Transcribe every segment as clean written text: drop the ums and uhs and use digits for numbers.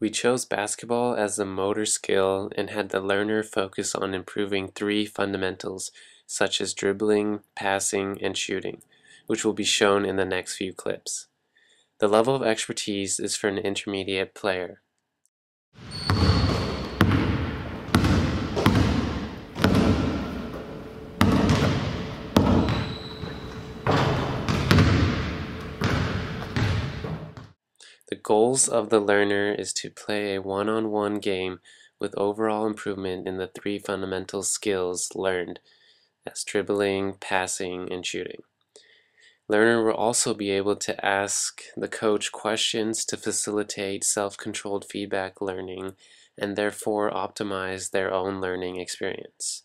We chose basketball as the motor skill and had the learner focus on improving three fundamentals such as dribbling, passing, and shooting, which will be shown in the next few clips. The level of expertise is for an intermediate player. The goals of the learner is to play a one-on-one game with overall improvement in the three fundamental skills learned as dribbling, passing, and shooting. Learner will also be able to ask the coach questions to facilitate self-controlled feedback learning and therefore optimize their own learning experience.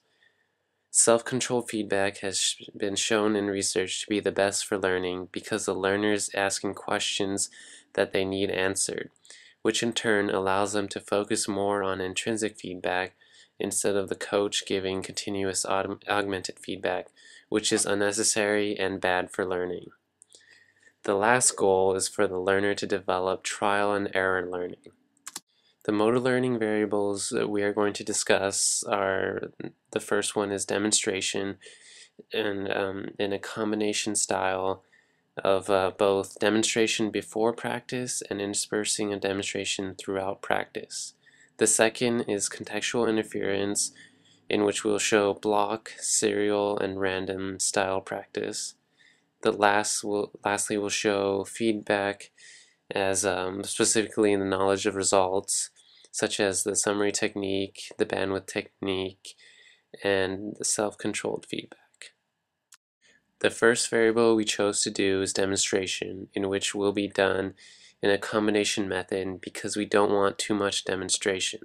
Self-controlled feedback has been shown in research to be the best for learning because the learner is asking questions that they need answered, which in turn allows them to focus more on intrinsic feedback instead of the coach giving continuous augmented feedback, which is unnecessary and bad for learning. The last goal is for the learner to develop trial and error learning. The motor learning variables that we are going to discuss are, the first one is demonstration, and in a combination style of both demonstration before practice and interspersing a demonstration throughout practice. The second is contextual interference, in which we'll show block, serial, and random style practice. Lastly, we'll show feedback as specifically in the knowledge of results, such as the summary technique, the bandwidth technique, and the self-controlled feedback. The first variable we chose to do is demonstration, in which will be done in a combination method because we don't want too much demonstration,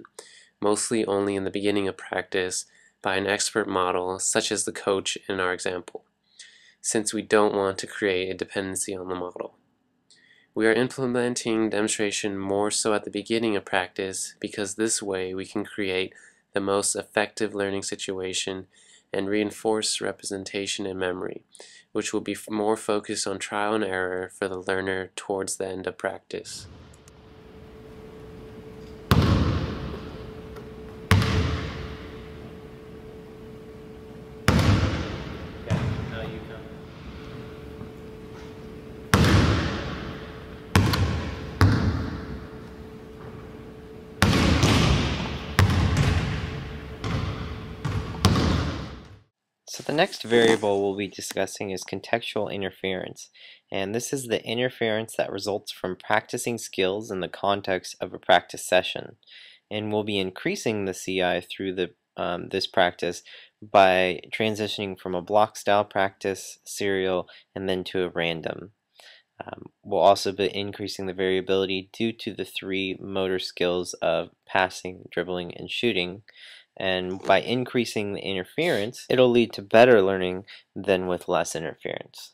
mostly only in the beginning of practice by an expert model such as the coach in our example, since we don't want to create a dependency on the model. We are implementing demonstration more so at the beginning of practice because this way we can create the most effective learning situation and reinforce representation and memory, which will be more focused on trial and error for the learner towards the end of practice. So the next variable we'll be discussing is contextual interference, and this is the interference that results from practicing skills in the context of a practice session, and we'll be increasing the CI through this practice by transitioning from a block style practice, serial, and then to a random. We'll also be increasing the variability due to the three motor skills of passing, dribbling, and shooting. And by increasing the interference, it'll lead to better learning than with less interference.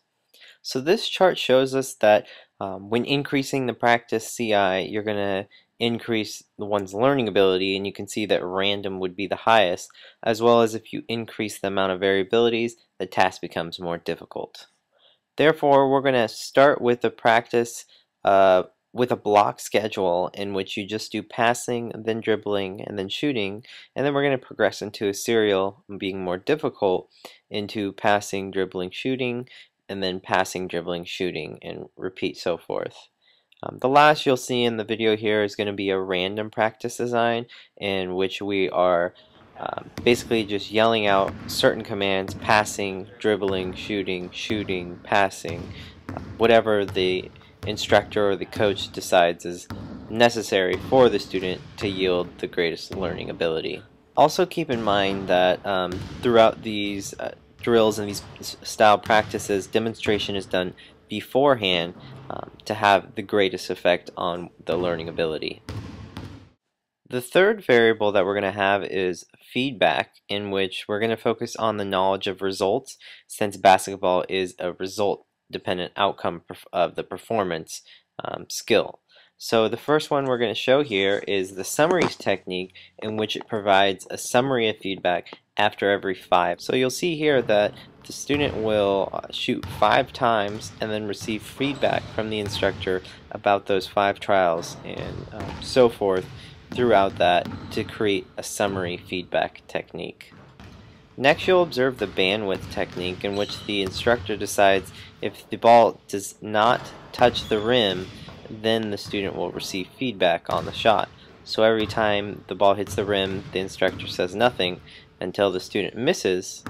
So this chart shows us that when increasing the practice CI, you're going to increase the one's learning ability, and you can see that random would be the highest, as well as if you increase the amount of variabilities, the task becomes more difficult. Therefore, we're going to start with the practice with a block schedule in which you just do passing, then dribbling, and then shooting, and then we're going to progress into a serial, being more difficult, into passing, dribbling, shooting, and then passing, dribbling, shooting, and repeat so forth. The last you'll see in the video here is going to be a random practice design in which we are basically just yelling out certain commands: passing, dribbling, shooting, passing, whatever the instructor or the coach decides is necessary for the student to yield the greatest learning ability. Also keep in mind that throughout these drills and these style practices, demonstration is done beforehand to have the greatest effect on the learning ability. The third variable that we're going to have is feedback, in which we're going to focus on the knowledge of results, since basketball is a result dependent outcome of the performance skill. So the first one we're going to show here is the summaries technique, in which it provides a summary of feedback after every 5. So you'll see here that the student will shoot 5 times and then receive feedback from the instructor about those 5 trials and so forth throughout that to create a summary feedback technique. Next, you'll observe the bandwidth technique, in which the instructor decides if the ball does not touch the rim, then the student will receive feedback on the shot. So every time the ball hits the rim, the instructor says nothing until the student misses,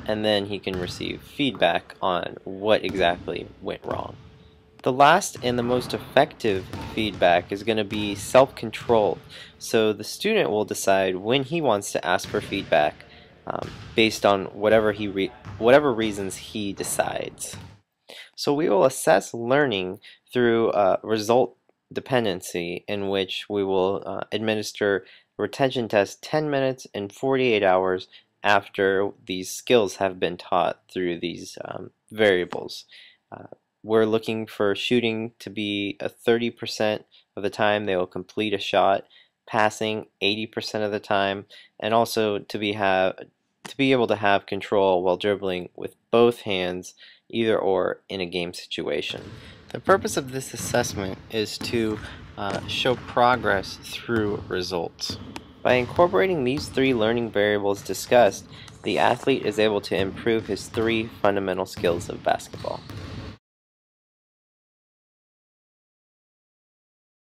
and then he can receive feedback on what exactly went wrong. The last and the most effective feedback is going to be self-controlled. So the student will decide when he wants to ask for feedback based on whatever reasons he decides. So we will assess learning through result dependency, in which we will administer retention tests 10 minutes and 48 hours after these skills have been taught through these variables. We're looking for shooting to be 30% of the time they will complete a shot, passing 80% of the time, and also to be able to have control while dribbling with both hands, either or, in a game situation. The purpose of this assessment is to show progress through results. By incorporating these 3 learning variables discussed, the athlete is able to improve his 3 fundamental skills of basketball.